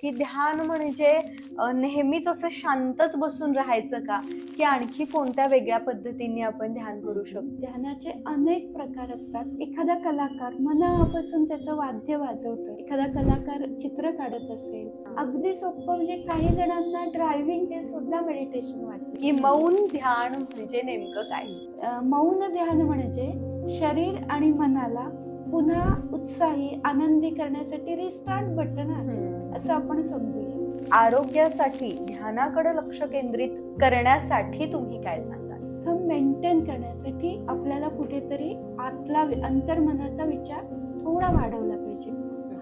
की ध्यान म्हणजे नेहमीच असं शांतच बसून राहायचं का, की आणखी कोणत्या वेगळ्या पद्धतीने आपण ध्यान करू शकतो? ध्यानाचे अनेक प्रकार असतात. एखादा कलाकार मनापासून त्याचं वाद्य वाजवतो, एखादा कलाकार चित्र काढत असेल. अगदी सोपं म्हणजे काही जणांना ड्रायव्हिंग हे सुद्धा मेडिटेशन वाटते. की मौन ध्यान म्हणजे नेमकं काय? मौन ध्यान म्हणजे शरीर आणि मनाला पुन्हा उत्साही आनंदी करण्यासाठी रिस्टार्ट बटन आहे असं आपण समजूया. आरोग्यासाठी ध्यानाकडे लक्ष केंद्रित करण्यासाठी तुम्ही काय सांगाल? मेंटेन करण्यासाठी आपल्याला कुठेतरी आतला अंतर्मनाचा विचार थोडा वाढवला पाहिजे.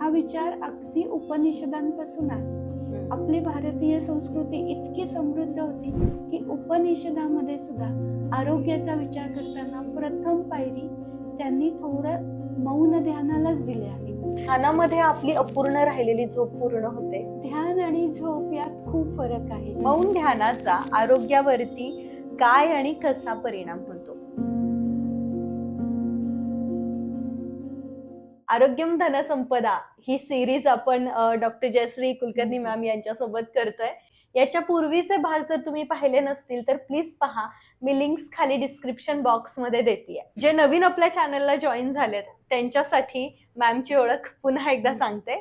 हा विचार अगदी उपनिषदांपासून आहे. आपली भारतीय संस्कृती इतकी समृद्ध होती की उपनिषदामध्ये सुद्धा आरोग्याचा विचार करताना प्रथम पायरी त्यांनी थोडं मौन ध्यानालाच दिले आहे. ध्यानामध्ये आपली अपूर्ण राहिलेली झोप पूर्ण होते. ध्यान आणि झोप यात खूप फरक आहे. मौन ध्यानाचा आरोग्यावरती काय आणि कसा परिणाम होतो? आरोग्यम धनसंपदा ही सिरीज आपण डॉक्टर जयश्री कुलकर्णी मॅम यांच्यासोबत करतोय. याच्या पूर्वीचे भाग जर तुम्ही पाहिले नसतील तर प्लीज पहा. मी लिंक्स खाली डिस्क्रिप्शन बॉक्स मध्ये देतेय. जे नवीन आपल्या चॅनलला जॉईन झालेत त्यांच्यासाठी मॅमची ओळख पुन्हा एकदा सांगते.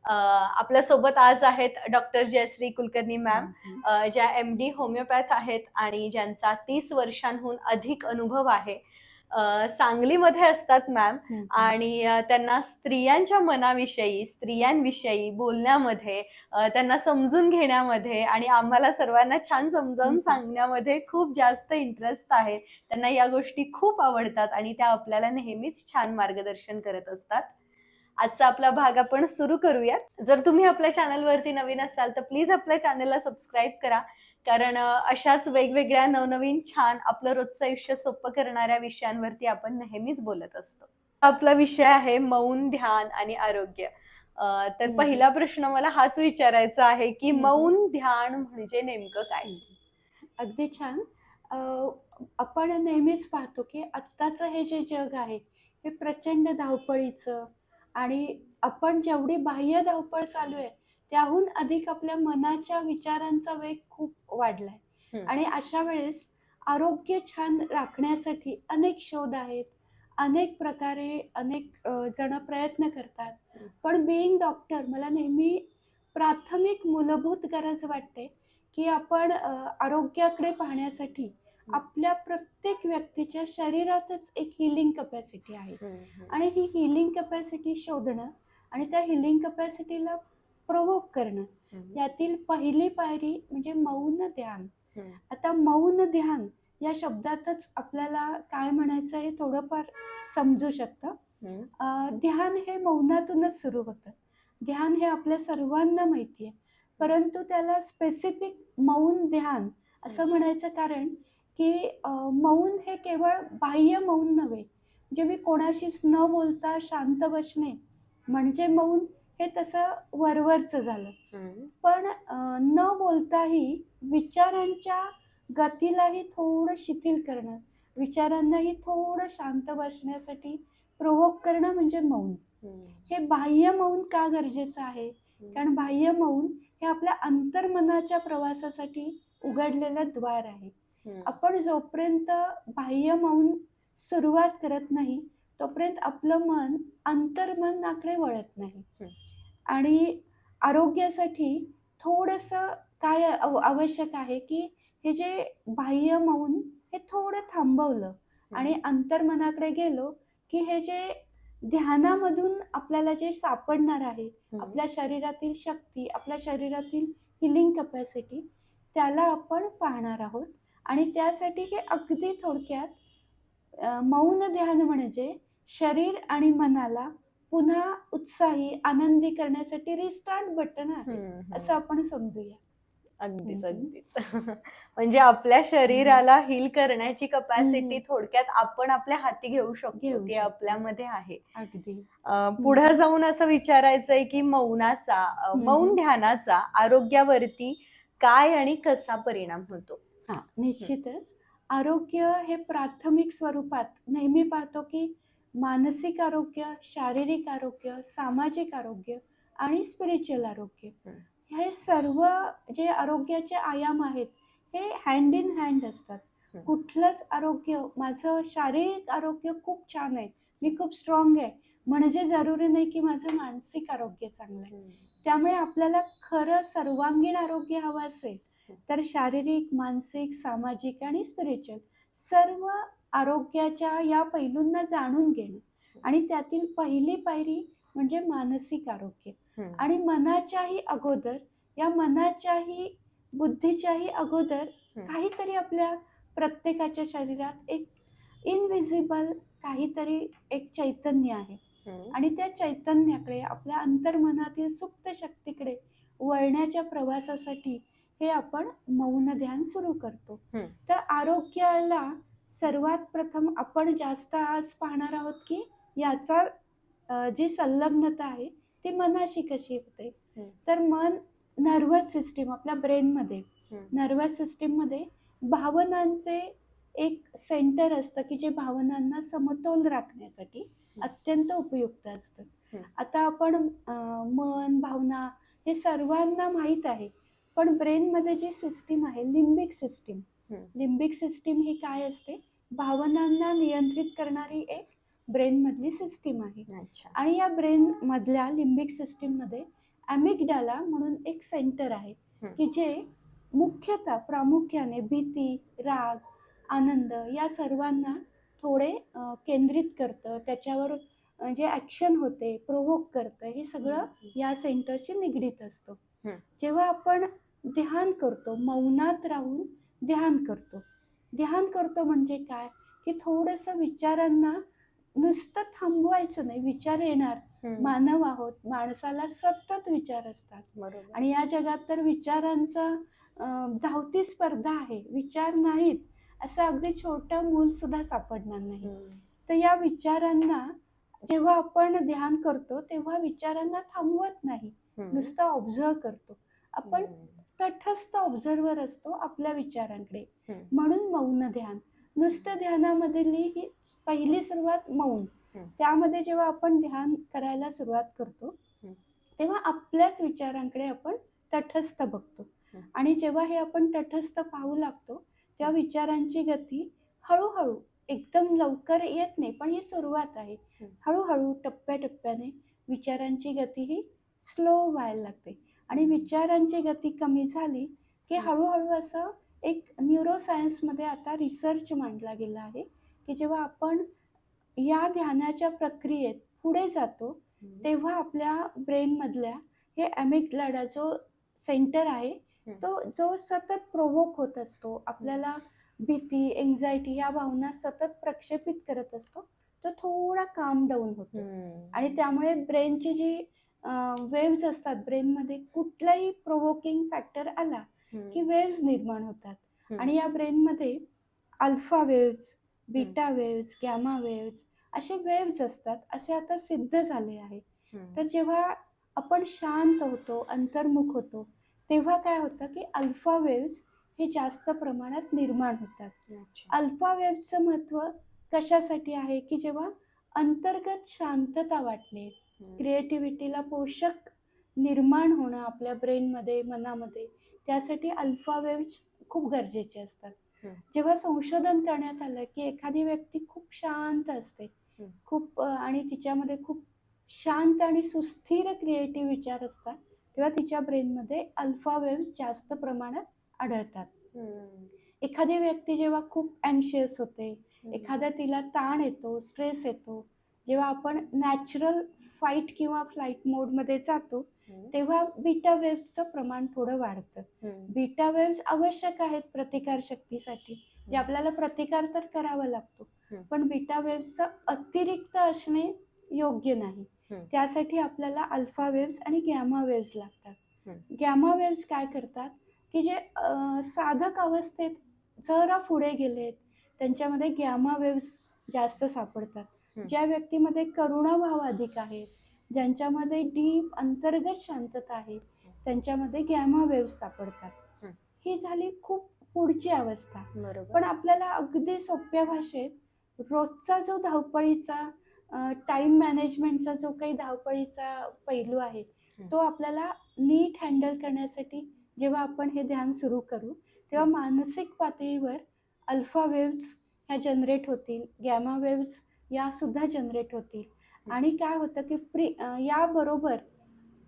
आपल्या सोबत आज आहेत डॉक्टर जयश्री कुलकर्णी मॅम, ज्या MD होमिओपॅथ आहेत आणि ज्यांचा 30 वर्षांहून अधिक अनुभव आहे. सांगलीमध्ये असतात मॅम आणि त्यांना स्त्रियांच्या मनाविषयी, स्त्रियांविषयी बोलण्यामध्ये, त्यांना समजून घेण्यामध्ये आणि आम्हाला सर्वांना छान समजावून सांगण्यामध्ये खूप जास्त इंटरेस्ट आहे. त्यांना या गोष्टी खूप आवडतात आणि त्या आपल्याला नेहमीच छान मार्गदर्शन करत असतात. आजचा आपला भाग आपण सुरू करूयात. जर तुम्ही आपल्या चॅनलवरती नवीन असाल तर प्लीज आपल्या चॅनलला सबस्क्राईब करा, कारण अशाच वेगवेगळ्या नवनवीन छान आपलं रोजचं आयुष्य सोपं करणाऱ्या विषयांवरती आपण नेहमीच बोलत असतो. आपला विषय आहे मौन ध्यान आणि आरोग्य. तर पहिला प्रश्न मला हाच विचारायचा आहे की मौन ध्यान म्हणजे नेमकं काय? अगदी छान. आपण नेहमीच पाहतो की आत्ताचं हे जे जग आहे हे प्रचंड धावपळीचं आणि आपण जेवढी बाह्य धावपळ चालू आहे त्याहून अधिक आपल्या मनाच्या विचारांचा वेग खूप वाढलाय. आणि अशा वेळेस आरोग्य छान राखण्यासाठी अनेक शोध आहेत, अनेक प्रकारे अनेक जण प्रयत्न करतात. पण बीइंग डॉक्टर मला नेहमी प्राथमिक मूलभूत गरज वाटते की आपण आरोग्याकडे पाहण्यासाठी आपल्या प्रत्येक व्यक्तीच्या शरीरातच एक हिलिंग कपॅसिटी आहे आणि ही हिलिंग कपॅसिटी शोधणं आणि त्या हिलिंग कपॅसिटीला प्रोव्होक करणं यातील पहिली पायरी म्हणजे मौन ध्यान. आता मौन ध्यान या शब्दातच आपल्याला काय म्हणायचं हे थोडंफार समजू शकतं. ध्यान हे मौनातूनच सुरू होतं. ध्यान हे आपल्या सर्वांना माहिती आहे, परंतु त्याला स्पेसिफिक मौन ध्यान असं म्हणायचं कारण की मौन हे केवळ बाह्य मौन नव्हे. म्हणजे मी कोणाशीच न बोलता शांत बसणे म्हणजे मौन हे तसं वरवरचं झालं. पण न बोलताही विचारांच्या गतीलाही थोडं शिथिल करणं, विचारांनाही थोडं शांत बसण्यासाठी प्रोव्होक करणं म्हणजे मौन. हे बाह्य मौन का गरजेचं आहे? कारण बाह्य मौन हे आपल्या अंतर्मनाच्या प्रवासासाठी उघडलेलं द्वार आहे. आपण जोपर्यंत बाह्य मौन सुरुवात करत नाही तोपर्यंत आपलं मन अंतर्मनाकडे वळत नाही. आणि आरोग्यासाठी थोडंसं काय आवश्यक आहे की हे जे बाह्य मौन हे थोडं थांबवलं आणि अंतर्मनाकडे गेलो की हे जे ध्यानामधून आपल्याला जे सापडणार आहे, आपल्या शरीरातील शक्ती, आपल्या शरीरातील हिलिंग कपॅसिटी त्याला आपण पाहणार आहोत. आणि त्यासाठी हे अगदी थोडक्यात मौन ध्यान म्हणजे शरीर आणि मनाला पुन्हा उत्साही आनंदी करण्यासाठी रिस्टार्ट बटन आहे असं आपण समजूया. अगदीच अगदीच. म्हणजे आपल्या शरीराला हील करण्याची कपॅसिटी थोडक्यात आपण आपल्या हाती घेऊ शकतो, ते आपल्यामध्ये आहे. अगदी पुढे जाऊन असं विचारायचंय की मौन ध्यानाचा आरोग्यावरती काय आणि कसा परिणाम होतो? निश्चितच. आरोग्य हे प्राथमिक स्वरूपात नेहमी पाहतो की मानसिक आरोग्य, शारीरिक आरोग्य, सामाजिक आरोग्य आणि स्पिरिच्युअल आरोग्य. हे सर्व जे आरोग्याचे आयाम आहेत हे हँड इन हँड असतात. कुठलंच आरोग्य, माझं शारीरिक आरोग्य खूप छान आहे, मी खूप स्ट्रॉंग आहे, म्हणजे जरुरी नाही की माझं मानसिक आरोग्य चांगलं आहे. त्यामुळे आपल्याला खरं सर्वांगीण आरोग्य हवं असेल तर शारीरिक, मानसिक, सामाजिक आणि स्पिरिच्युअल सर्व आरोग्याच्या या पैलूंना जाणून घेणं आणि त्यातील पहिली पायरी म्हणजे मानसिक आरोग्य. आणि मनाच्याही अगोदर, या मनाच्याही बुद्धीच्याही अगोदर काहीतरी आपल्या प्रत्येकाच्या शरीरात एक इनविजिबल काहीतरी एक चैतन्य आहे आणि त्या चैतन्याकडे, आपल्या अंतर्मनातील सुप्त शक्तीकडे वळण्याच्या प्रवासासाठी हे आपण मौन ध्यान सुरू करतो. तर आरोग्याला सर्वात प्रथम आपण जास्त आज पाहणार आहोत की याचा जी संलग्नता आहे ती मनाशी कशी होते. तर मन, नर्वस सिस्टीम, आपल्या ब्रेनमध्ये, नर्वस सिस्टीममध्ये भावनांचे एक सेंटर असतं की जे भावनांना समतोल राखण्यासाठी अत्यंत उपयुक्त असतं. आता आपण मन, भावना हे सर्वांना माहीत आहे, पण ब्रेनमध्ये जी सिस्टीम आहे लिंबिक सिस्टीम, लिंबिक सिस्टीम ही काय असते, भावनांना नियंत्रित करणारी एक ब्रेन मधली सिस्टीम आहे. आणि या ब्रेन मधल्या लिंबिक सिस्टीम मध्ये ॲमिग्डाला म्हणून एक सेंटर आहे की जे मुख्यतः प्रामुख्याने भीती, राग, आनंद या सर्वांना थोडे केंद्रित करतं, त्याच्यावर जे ॲक्शन होते, प्रोव्होक करतं, हे सगळं या सेंटरशी निगडीत असतं. जेव्हा आपण ध्यान करतो, मौनात राहून ध्यान करतो, ध्यान करतो म्हणजे काय की थोडंसं विचारांना नुसतं थांबवायचं नाही. विचार येणार, मानव आहोत, माणसाला सतत विचार असतात आणि या जगात तर विचारांचा धावती स्पर्धा आहे. विचार नाहीत असं अगदी छोटं मूल सुद्धा सापडणार नाही. तर या विचारांना जेव्हा आपण ध्यान करतो तेव्हा विचारांना थांबवत नाही, नुसतं ऑब्झर्व करतो. आपण तटस्थ ऑब्झर्वर असतो आपल्या विचारांकडे, म्हणून मौन ध्यान. नुसतं ध्यानामधली ही पहिली सुरुवात मौन. त्यामध्ये जेव्हा आपण ध्यान करायला सुरुवात करतो तेव्हा आपल्याच विचारांकडे आपण तटस्थ बघतो आणि जेव्हा हे आपण तटस्थ पाहू लागतो त्या विचारांची गती हळूहळू, एकदम लवकर येत नाही, पण ही सुरुवात आहे. हळूहळू टप्प्याटप्प्याने विचारांची गती ही स्लो व्हायला लागते आणि विचारांची गती कमी झाली की हळूहळू असं एक न्यूरोसायन्समध्ये आता रिसर्च मांडला गेला आहे की जेव्हा आपण या ध्यानाच्या प्रक्रियेत पुढे जातो तेव्हा आपल्या ब्रेनमधल्या हे ॲमिग्डाला जो सेंटर आहे तो जो सतत प्रोव्होक होत असतो, आपल्याला भीती, एन्झायटी या भावना सतत प्रक्षेपित करत असतो, तो थोडा काम डाऊन होतो आणि त्यामुळे ब्रेनची जी वेव्ज असतात, ब्रेनमध्ये कुठलाही प्रोव्होकिंग फॅक्टर आला की वेव्ज निर्माण होतात आणि या ब्रेनमध्ये alpha waves, beta waves, gamma waves असे वेव्ज असतात, असे आता सिद्ध झाले आहे. तर जेव्हा आपण शांत होतो, अंतर्मुख होतो, तेव्हा काय होतं की अल्फा वेव्ज हे जास्त प्रमाणात निर्माण होतात. अल्फा वेव्जचं महत्त्व कशासाठी आहे की जेव्हा अंतर्गत शांतता वाटणे, क्रिएटिव्हिटीला पोषक निर्माण होणं आपल्या ब्रेनमध्ये, मनामध्ये, त्यासाठी अल्फा वेव्ज खूप गरजेचे असतात. जेव्हा संशोधन करण्यात आलं की एखादी व्यक्ती खूप शांत असते, खूप आणि तिच्यामध्ये खूप शांत आणि सुस्थिर क्रिएटिव्ह विचार असतात, तेव्हा तिच्या ब्रेनमध्ये अल्फा वेव्ज जास्त प्रमाणात आढळतात. एखादी व्यक्ती जेव्हा खूप अँशियस होते, एखादा तिला ताण येतो, स्ट्रेस येतो, जेव्हा आपण नॅचरल फाईट किंवा फ्लाईट मोडमध्ये जातो तेव्हा बीटा वेव्जचं प्रमाण थोडं वाढतं. बीटा वेव्ज आवश्यक आहेत प्रतिकार शक्तीसाठी, जे आपल्याला प्रतिकार तर करावा लागतो, पण बीटा वेव्जचं अतिरिक्त असणे योग्य नाही. त्यासाठी आपल्याला अल्फा वेव्ज आणि गॅमा वेव्ज लागतात. गॅमा वेव्ज काय करतात की जे साधक अवस्थेत जरा पुढे गेलेत त्यांच्यामध्ये गॅमा वेव्ज जास्त सापडतात. ज्या व्यक्तीमध्ये करुणाभाव अधिक आहे, ज्यांच्यामध्ये डीप अंतर्गत शांतता आहे, त्यांच्यामध्ये गॅमा वेव्ज सापडतात. ही झाली खूप पुढची अवस्था. पण आपल्याला अगदी सोप्या भाषेत रोजचा जो धावपळीचा टाइम मॅनेजमेंटचा जो काही धावपळीचा पैलू आहे तो आपल्याला नीट हँडल करण्यासाठी जेव्हा आपण हे ध्यान सुरू करू तेव्हा मानसिक पातळीवर अल्फा वेव्स ह्या जनरेट होतील, गॅमा वेव्स या सुद्धा जनरेट होतील आणि काय होतं की याबरोबर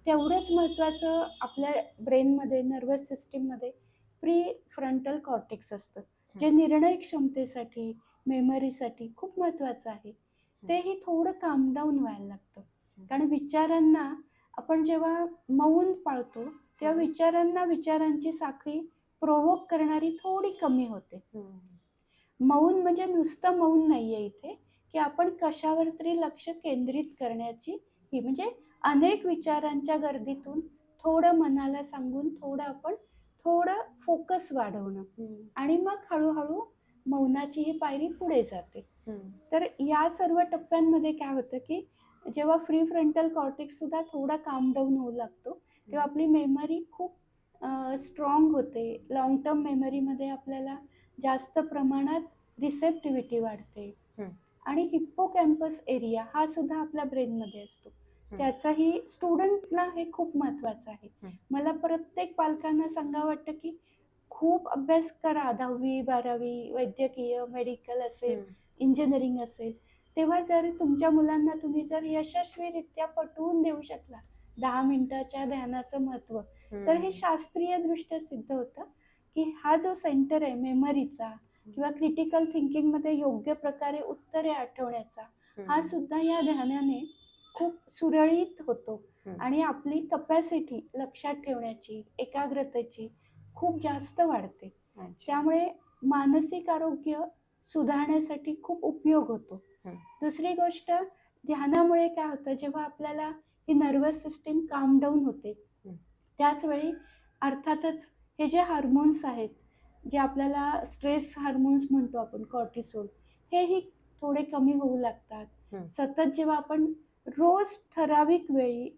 तेवढंच महत्त्वाचं आपल्या ब्रेनमध्ये, नर्वस सिस्टीममध्ये प्री फ्रंटल कॉर्टेक्स असतं, जे निर्णय क्षमतेसाठी, मेमरीसाठी खूप महत्त्वाचं आहे. तेही थोडं काम डाऊन व्हायला लागतं. कारण विचारांना आपण जेव्हा मौन पाळतो तेव्हा विचारांची साखळी प्रोव्होक करणारी थोडी कमी होते. मौन म्हणजे नुसतं मौन नाहीये इथे, की आपण कशावर तरी लक्ष केंद्रित करण्याची ही म्हणजे अनेक विचारांच्या गर्दीतून थोडं मनाला सांगून थोडं फोकस वाढवणं आणि मग हळूहळू मौनाची ही पायरी पुढे जाते. तर या सर्व टप्प्यांमध्ये काय होतं की जेव्हा फ्री फ्रंटल कॉर्टेक्स सुद्धा थोडा काम डाऊन होऊ लागतो तेव्हा आपली मेमरी खूप स्ट्रॉंग होते. लॉंग टर्म मेमरीमध्ये आपल्याला जास्त प्रमाणात रिसेप्टिव्हिटी वाढते आणि हिप्पोकॅम्पस एरिया हा सुद्धा आपल्या ब्रेनमध्ये असतो. त्याचाही स्टुडंटला हे खूप महत्त्वाचं आहे. मला प्रत्येक पालकांना सांगावं वाटतं की खूप अभ्यास करा, 10वी 12वी वैद्यकीय, मेडिकल असेल, इंजिनिअरिंग असेल, तेव्हा जर तुमच्या मुलांना तुम्ही जर यशस्वीरित्या पटवून देऊ शकला 10 मिनिटाच्या ध्यानाचं महत्त्व, तर हे शास्त्रीय दृष्ट्या सिद्ध होतं की हा जो सेंटर आहे मेमरीचा किंवा क्रिटिकल थिंकिंगमध्ये योग्य प्रकारे उत्तरे आठवण्याचा, हा सुद्धा या ध्यानाने खूप सुरळीत होतो आणि आपली कपॅसिटी लक्षात ठेवण्याची, एकाग्रतेची खूप जास्त वाढते. त्यामुळे मानसिक आरोग्य सुधारण्यासाठी खूप उपयोग होतो. दुसरी गोष्ट, ध्यानामुळे काय होतं, जेव्हा आपल्याला ही नर्वस सिस्टीम काम डाऊन होते त्याच वेळी अर्थातच हे जे हार्मोन्स आहेत, जे आपल्याला स्ट्रेस हार्मोन्स म्हणतो आपण, कॉर्टिसोल, हेही थोडे कमी होऊ लागतात. सतत जेव्हा आपण रोज ठराविक वेळी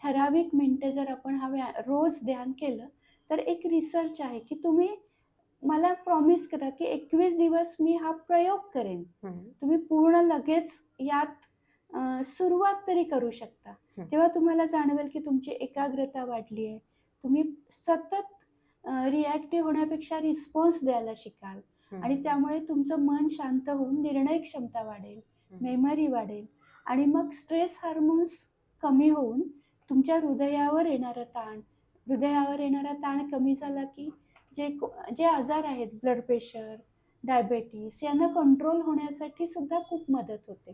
ठराविक मिनिटे जर आपण रोज ध्यान केलं तर एक रिसर्च आहे की तुम्ही मला प्रॉमिस करा की 21 दिवस मी हा प्रयोग करेन. तुम्ही पूर्ण लगेच यात सुरुवात तरी करू शकता. तेव्हा तुम्हाला जाणवेल की तुमची एकाग्रता वाढली आहे. तुम्ही सतत रिॲक्टिव्ह होण्यापेक्षा रिस्पॉन्स द्यायला शिकाल आणि त्यामुळे तुमचं मन शांत होऊन निर्णय क्षमता वाढेल, मेमरी वाढेल आणि मग स्ट्रेस हार्मोन्स कमी होऊन तुमच्या हृदयावर येणारा ताण कमी झाला की जे आजार आहेत, ब्लड प्रेशर, डायबेटीस, यांना कंट्रोल होण्यासाठी सुद्धा खूप मदत होते.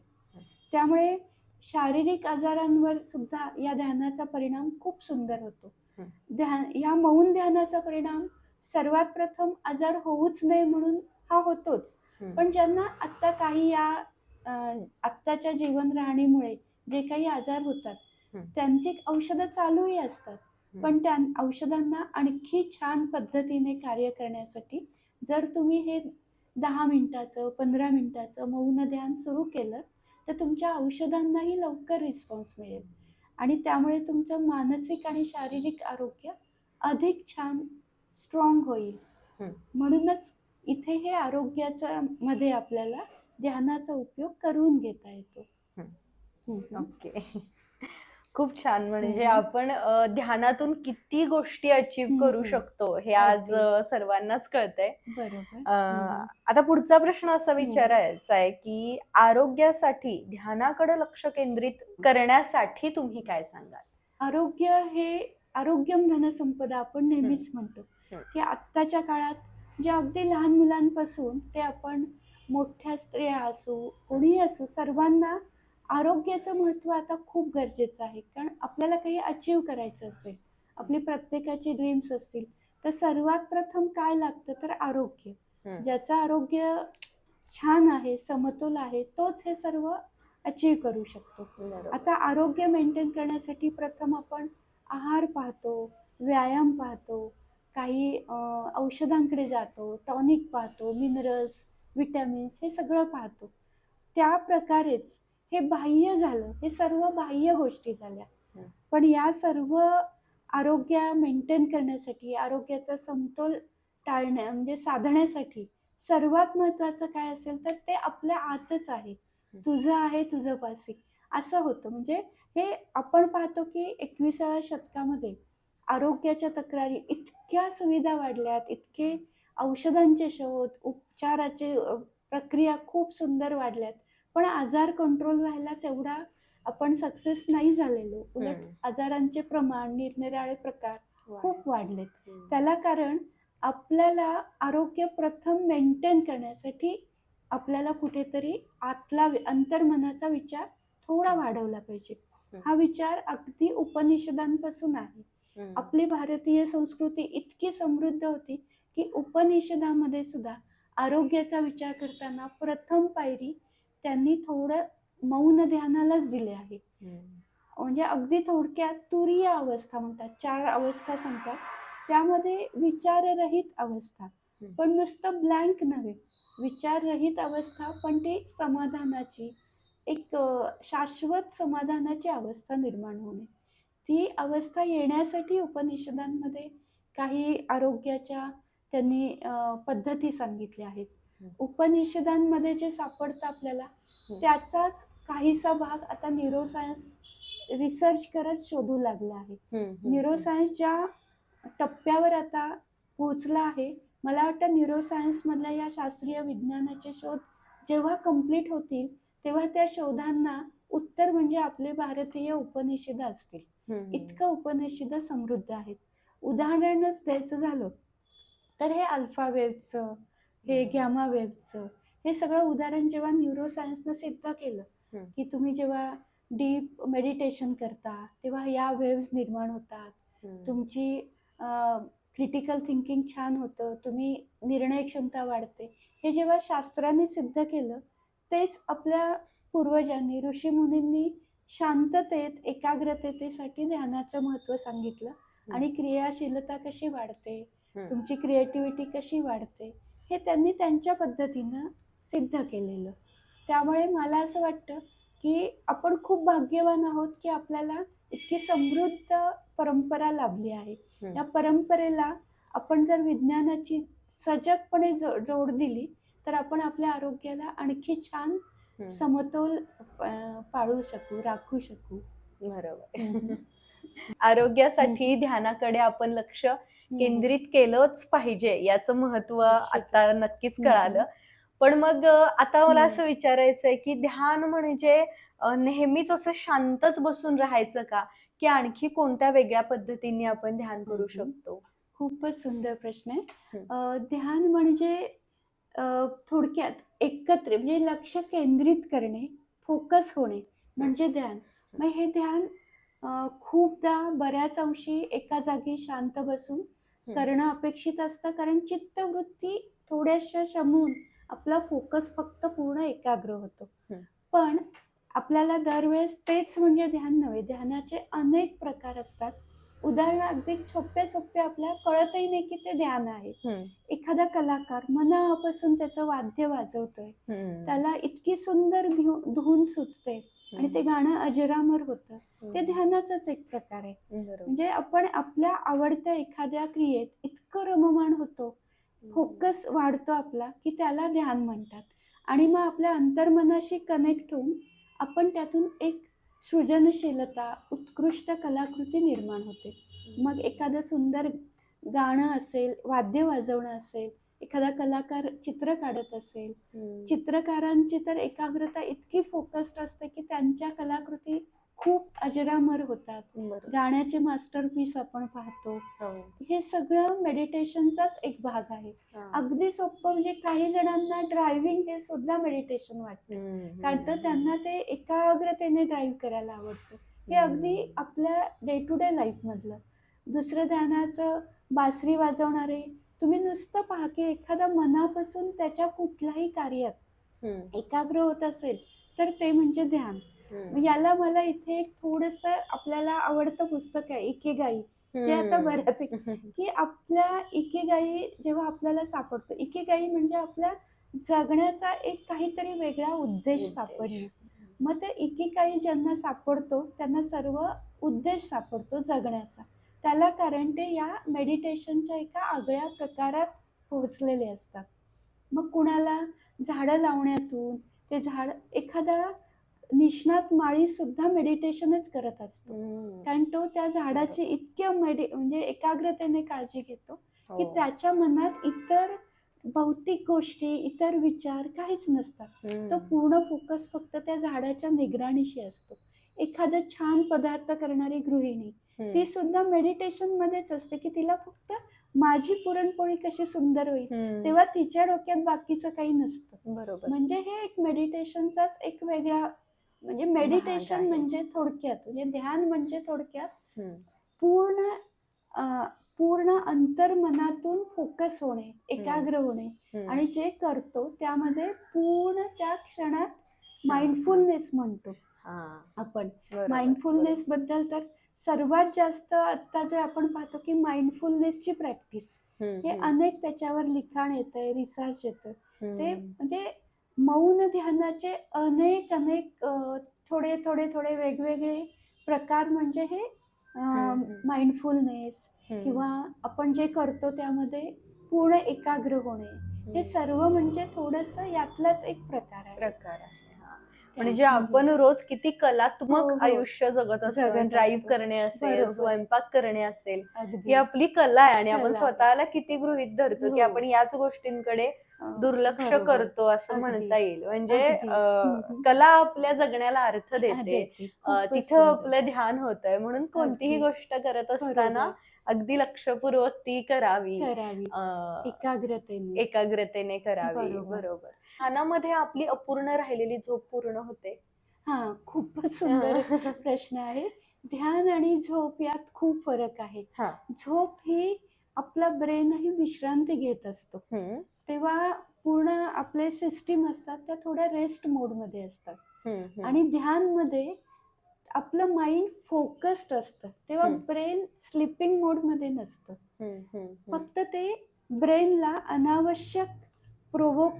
त्यामुळे शारीरिक आजारांवर सुद्धा या ध्यानाचा परिणाम खूप सुंदर होतो. या मौन ध्यानाचा परिणाम सर्वात प्रथम आजार होऊच नये म्हणून हा होतोच, पण ज्यांना आत्ता काही या आत्ताच्या जीवन राहणीमुळे जे काही आजार होतात त्यांची औषधं चालूही असतात, पण त्या औषधांना आणखी छान पद्धतीने कार्य करण्यासाठी जर तुम्ही हे 10 मिनिटाचं 15 मिनिटाचं मौन ध्यान सुरू केलं तर तुमच्या औषधांनाही लवकर रिस्पॉन्स मिळेल आणि त्यामुळे तुमचं मानसिक आणि शारीरिक आरोग्य अधिक छान स्ट्रॉंग होईल. म्हणूनच इथे हे आरोग्याच्या मध्ये आपल्याला ध्यानाचा उपयोग करून घेता येतो. ओके, खूप छान. म्हणजे आपण ध्यानातून किती गोष्टी अचीव करू शकतो हे आज सर्वांनाच कळतंय. बरोबर. आता पुढचा प्रश्न असा विचारायचा आहे की आरोग्यासाठी ध्यानाकडे लक्ष केंद्रित करण्यासाठी तुम्ही काय सांगाल? आरोग्यम धनसंपदा आपण नेहमीच म्हणतो की आत्ताच्या काळात जे अगदी लहान मुलांपासून ते आपण मोठ्या स्त्रिया असो, कोणीही असो, सर्वांना आरोग्याचं महत्त्व आता खूप गरजेचं आहे. कारण आपल्याला काही अचीव करायचं असेल, आपली प्रत्येकाची ड्रीम्स असतील, तर सर्वात प्रथम काय लागतं तर आरोग्य. ज्याचं आरोग्य छान आहे, समतोल आहे, तोच हे सर्व अचीव करू शकतो. आता आरोग्य मेंटेन करण्यासाठी प्रथम आपण आहार पाहतो, व्यायाम पाहतो, काही औषधांकडे जातो, टॉनिक पाहतो, मिनरल्स, विटॅमिन्स, हे सगळं पाहतो. त्या प्रकारेच हे बाह्य झालं, हे सर्व बाह्य गोष्टी झाल्या. पण या सर्व आरोग्य मेंटेन करण्यासाठी, आरोग्याचा समतोल म्हणजे साधण्यासाठी सर्वात महत्त्वाचं काय असेल तर ते आपल्या आतच आहे. तुझं आहे तुझं पासी असं होतं. म्हणजे हे आपण पाहतो की 21व्या शतकामध्ये आरोग्याच्या तक्रारी इतक्या सुविधा वाढल्यात, इतके औषधांचे शोध, उपचाराचे प्रक्रिया खूप सुंदर वाढल्यात. पण आजार कंट्रोल व्हायला तेवढा आपण सक्सेस नाही झालेलो. उलट आजारांचे प्रमाण, निरनिराळे प्रकार खूप वाढलेत. त्याला कारण आपल्याला आरोग्य प्रथम मेंटेन करण्यासाठी आपल्याला कुठेतरी आतला अंतर्मनाचा विचार थोडा वाढवला पाहिजे. हा विचार अगदी उपनिषदांपासून आहे. आपली भारतीय संस्कृती इतकी समृद्ध होती की उपनिषदामध्ये सुद्धा आरोग्याचा विचार करताना प्रथम पायरी त्यांनी थोडं मौन ध्यानालाच दिले आहे. म्हणजे अगदी थोडक्यात तुरीय अवस्था म्हणतात, 4 अवस्था सांगतात. त्यामध्ये विचाररहित अवस्था, पण नुसतं ब्लँक नव्हे, विचाररहित अवस्था, पण ती समाधानाची एक शाश्वत समाधानाची अवस्था निर्माण होणे. ती अवस्था येण्यासाठी उपनिषदांमध्ये काही आरोग्याच्या त्यांनी पद्धती सांगितल्या आहेत. उपनिषदांमध्ये जे सापडतं आपल्याला त्याचाच काहीसा भाग आता न्यूरोसायन्स रिसर्च करत शोधू लागला आहे. न्यूरोसायन्स ज्या टप्प्यावर आता पोहोचला आहे, मला वाटतं न्यूरोसायन्स मधल्या या शास्त्रीय विज्ञानाचे शोध जेव्हा कंप्लीट होतील तेव्हा त्या शोधांना उत्तर म्हणजे आपले भारतीय उपनिषद असतील. इतकं उपनिषद समृद्ध आहेत. उदाहरणच द्यायचं झालं तर हे अल्फा वेव्हचं, हे गॅमा वेव्हचं, हे सगळं उदाहरण जेव्हा न्यूरोसायन्सनं सिद्ध केलं की तुम्ही जेव्हा डीप मेडिटेशन करता तेव्हा या वेव्हज निर्माण होतात, तुमची क्रिटिकल थिंकिंग छान होतं, तुम्ही निर्णय क्षमता वाढते. हे जेव्हा शास्त्राने सिद्ध केलं तेच आपल्या पूर्वजांनी, ऋषीमुनींनी शांततेत, एकाग्रतेसाठी ध्यानाचं महत्त्व सांगितलं आणि क्रियाशीलता कशी वाढते, तुमची क्रिएटिव्हिटी कशी वाढते, हे त्यांनी त्यांच्या पद्धतीनं सिद्ध केलेलं. त्यामुळे मला असं वाटतं की आपण खूप भाग्यवान आहोत की आपल्याला इतकी समृद्ध परंपरा लाभली आहे. या परंपरेला आपण जर विज्ञानाची सजगपणे जोड दिली तर आपण आपल्या आरोग्याला आणखी छान समतोल पाळू शकू, राखू शकू. बरोबर. आरोग्यासाठी ध्यानाकडे आपण लक्ष केंद्रित केलंच पाहिजे, याचं महत्व आता नक्कीच कळालं. पण मग आता मला असं विचारायचंय की ध्यान म्हणजे नेहमीच असं शांतच बसून राहायचं का, की आणखी कोणत्या वेगळ्या पद्धतीने आपण ध्यान करू शकतो? खूपच सुंदर प्रश्न आहे. ध्यान म्हणजे थोडक्यात एकत्र म्हणजे लक्ष केंद्रित करणे, फोकस होणे म्हणजे ध्यान. मग हे ध्यान खूपदा बऱ्याच अंशी एका जागी शांत बसून करणं अपेक्षित असतं, कारण चित्तवृत्ती थोड्याशा शमून आपला फोकस फक्त पूर्ण एकाग्र होतो. पण आपल्याला दरवेळेस तेच म्हणजे ध्यान नव्हे, ध्यानाचे अनेक प्रकार असतात. उदाहरण अगदी सोपे आपल्याला कळतही नाही की ते ध्यान आहे. एखादा कलाकार मनापासून त्याचं वाद्य वाजवतोय, त्याला इतकी सुंदर धून सुचते आणि ते गाणं अजरामर होतं, ते ध्यानाचाच एक प्रकार आहे. म्हणजे आपण आपल्या आवडत्या एखाद्या क्रियेत इतकं रममाण होतो, फोकस वाढतो आपला, की त्याला ध्यान म्हणतात. आणि मग आपल्या अंतर्मनाशी कनेक्ट होऊन आपण त्यातून एक सृजनशीलता, उत्कृष्ट कलाकृती निर्माण होते. मग एखादं सुंदर गाणं असेल, वाद्य वाजवणं असेल, एखादा कलाकार चित्र काढत असेल, चित्रकारांची तर एकाग्रता इतकी फोकस्ड असते की त्यांच्या कलाकृती खूप अजरामर होतात. गाण्याचे मास्टरपीस आपण पाहतो. हे सगळं मेडिटेशनचाच एक भाग आहे. अगदी सोपं म्हणजे काही जणांना ड्रायव्हिंग हे सुद्धा मेडिटेशन वाटतं, कारण तर त्यांना ते एकाग्रतेने ड्राईव्ह करायला आवडतं. हे अगदी आपल्या डे टू डे लाईफ मधलं. दुसरं ध्यानाचं बासरी वाजवणारे तुम्ही नुसतं पहा की एखादा मनापासून त्याच्या कुठल्याही कार्यात एकाग्र होत असेल तर ते म्हणजे ध्यान. याला मला इथे एक थोडस आपल्याला आवडतं पुस्तक आहे इकिगाई, जे आता बऱ्यापैकी की आपल्या इकिगाई जेव्हा आपल्याला सापडतो, इकिगाई म्हणजे आपल्या जगण्याचा एक काहीतरी वेगळा उद्देश सापडणे. मग ते इकिगाई ज्यांना सापडतो त्यांना सर्व उद्देश सापडतो जगण्याचा. त्याला कारण ते या मेडिटेशनच्या एका आगळ्या प्रकारात पोहोचलेले असतात. मग कुणाला झाडं लावण्यातून ते झाड, एखादा निष्णात माळी सुद्धा मेडिटेशनच करत असतो, कारण तो त्या झाडाची इतक्या म्हणजे एकाग्रतेने काळजी घेतो की हो. त्याच्या मनात इतर भौतिक गोष्टी, इतर विचार काहीच नसतात. तो पूर्ण फोकस फक्त त्या झाडाच्या निगराणीशी असतो. एखादा छान पदार्थ करणारी गृहिणी ती सुद्धा मेडिटेशन मध्येच असते की तिला फक्त माझी पुरणपोळी कशी सुंदर होईल, तेव्हा तिच्या डोक्यात बाकीचं काही नसतं. बरोबर. म्हणजे हे एक मेडिटेशनचाच एक वेगळा, म्हणजे मेडिटेशन आहे. म्हणजे थोडक्यात, म्हणजे ध्यान म्हणजे थोडक्यात हम्म. पूर्ण पूर्ण अंतर्मनातून फोकस होणे, एकाग्र होणे आणि जे करतो त्यामध्ये पूर्ण त्या क्षणात माइंडफुलनेस म्हणतो आपण. माइंडफुलनेस बद्दल तर सर्वात जास्त आता जे आपण पाहतो की माइंडफुलनेसची प्रॅक्टिस हे अनेक त्याच्यावर लिखाण येतंय, रिसर्च येतं. ते म्हणजे मौन ध्यानाचे अनेक अनेक थोडे थोडे थोडे वेगवेगळे प्रकार, म्हणजे हे माइंडफुलनेस किंवा आपण जे करतो त्यामध्ये पूर्ण एकाग्र होणे, हे सर्व म्हणजे थोडंसं यातलाच एक प्रकार आहे. म्हणजे आपण रोज किती कलात्मक आयुष्य जगत असतो. ड्राईव्ह करणे असेल, स्वयंपाक करणे असेल, ही आपली कला आहे आणि आपण स्वतःला किती गृहीत धरतो की आपण याच गोष्टींकडे दुर्लक्ष करतो असं म्हणता येईल. म्हणजे कला आपल्या जगण्याला अर्थ देते, तिथं आपलं ध्यान होतंय. म्हणून कोणतीही गोष्ट करत असताना अगदी लक्षपूर्वक ती करावी, एकाग्रतेने करावी. बरोबर. ध्यानामध्ये आपली अपूर्ण राहिलेली झोप पूर्ण होते? हा, खूपच सुंदर प्रश्न आहे. ध्यान आणि झोप यात खूप फरक आहे. झोप ही आपला ब्रेनही विश्रांती घेत असतो, तेव्हा पूर्ण आपले सिस्टीम असतात त्या थोड्या रेस्ट मोड मध्ये असतात. आणि ध्यान मध्ये आपलं माइंड फोकस्ड असतं, तेव्हा ब्रेन स्लीपिंग मोड मध्ये नसतं. फक्त ते ब्रेनला अनावश्यक प्रोवोक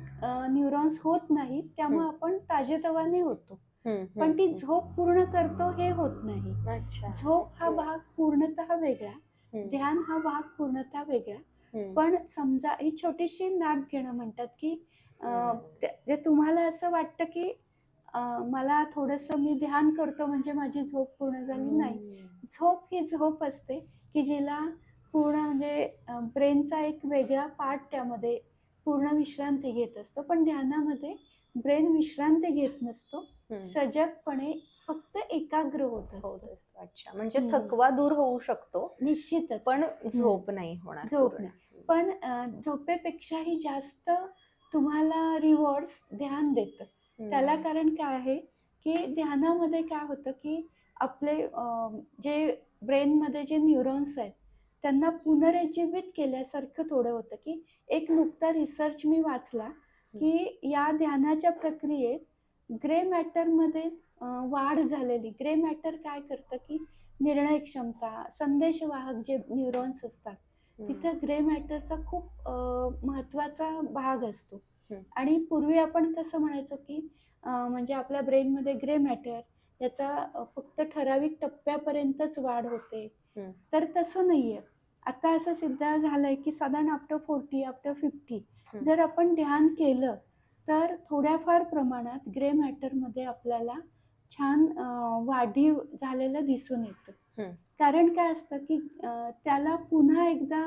न्यूरॉन्स होत नाही, त्यामुळे आपण ताजेतवाने होतो. पण ती झोप पूर्ण करतो हे होत नाही. झोप हा भाग पूर्णतः वेगळा, ध्यान हा भाग पूर्णतः वेगळा. पण समजा ही छोटीशी नाट घेणं म्हणतात की जे तुम्हाला असं वाटतं की मला थोडंसं मी ध्यान करतो म्हणजे माझी झोप पूर्ण झाली, नाही. झोप ही झोप असते की जिला पूर्ण म्हणजे ब्रेनचा एक वेगळा पार्ट त्यामध्ये पूर्ण विश्रांती घेत असतो. पण ध्यानामध्ये ब्रेन विश्रांती घेत नसतो, सजगपणे फक्त एकाग्र होत असतो. अच्छा, म्हणजे थकवा दूर होऊ शकतो निश्चितच, पण झोप नाही होणार. झोप नाही, पण झोपेपेक्षाही जास्त तुम्हाला रिवॉर्ड्स ध्यान देतं. त्याला कारण काय आहे की ध्यानामध्ये काय होतं की आपले जे ब्रेनमध्ये जे न्यूरॉन्स आहेत त्यांना पुनरुज्जीवित केल्यासारखं थोडं होतं. की एक नुकता रिसर्च मी वाचला की या ध्यानाच्या प्रक्रियेत ग्रे मॅटरमध्ये वाढ झालेली. ग्रे मॅटर काय करतं की निर्णय क्षमता, संदेशवाहक जे न्यूरॉन्स असतात तिथं ग्रे मॅटरचा खूप महत्वाचा भाग असतो. आणि पूर्वी आपण कसं म्हणायचो की म्हणजे आपल्या ब्रेनमध्ये ग्रे मॅटर याचा फक्त ठराविक टप्प्यापर्यंतच वाढ होते, तर तसं नाहीये. आता असं सिद्ध झालंय की साधारण आफ्टर 40, आफ्टर 50 जर आपण ध्यान केलं तर थोड्याफार प्रमाणात ग्रे मॅटरमध्ये आपल्याला छान वाढीव झालेलं दिसून येतं. कारण काय असतं की त्याला पुन्हा एकदा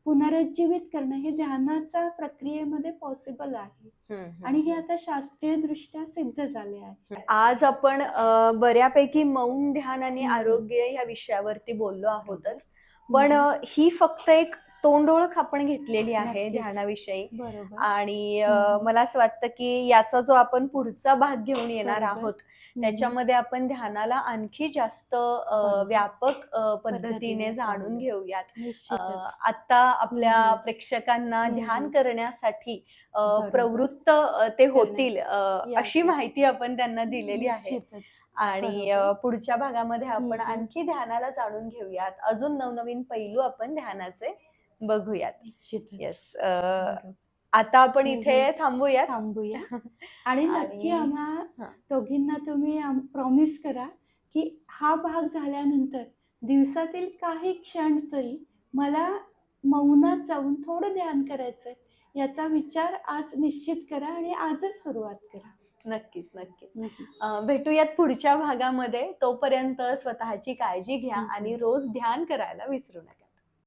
पुनरुज्जीवित करणं हे ध्यानाच्या प्रक्रियेमध्ये पॉसिबल आहे आणि हे आता शास्त्रीय दृष्ट्या सिद्ध झाले आहे. आज आपण बऱ्यापैकी मौन ध्यान आणि आरोग्य या विषयावरती बोललो आहोतच, पण ही फक्त एक तोंडओळख आपण घेतलेली आहे ध्यानाविषयी. आणि मला असं वाटतं की याचा जो आपण पुढचा भाग घेऊन येणार आहोत त्याच्यामध्ये आपण ध्यानाला आणखी जास्त व्यापक पद्धतीने जाणून घेऊयात. आता आपल्या प्रेक्षकांना ध्यान करण्यासाठी प्रवृत्त ते होतील अशी माहिती आपण त्यांना दिलेली आहे. आणि पुढच्या भागामध्ये आपण आणखी ध्यानाला जाणून घेऊयात, अजून नवनवीन पैलू आपण ध्यानाचे बघूयात. येस, आता आपण इथे थांबूया. आणि नक्की आम्हा दोघींना तुम्ही प्रॉमिस करा की हा भाग झाल्यानंतर दिवसातील काही क्षण तरी मला मौनात जाऊन थोडं ध्यान करायचंय याचा विचार आज निश्चित करा आणि आजच सुरुवात करा. नक्कीच नक्कीच. भेटूयात पुढच्या भागामध्ये. तोपर्यंत स्वतःची काळजी घ्या आणि रोज ध्यान करायला विसरू नका.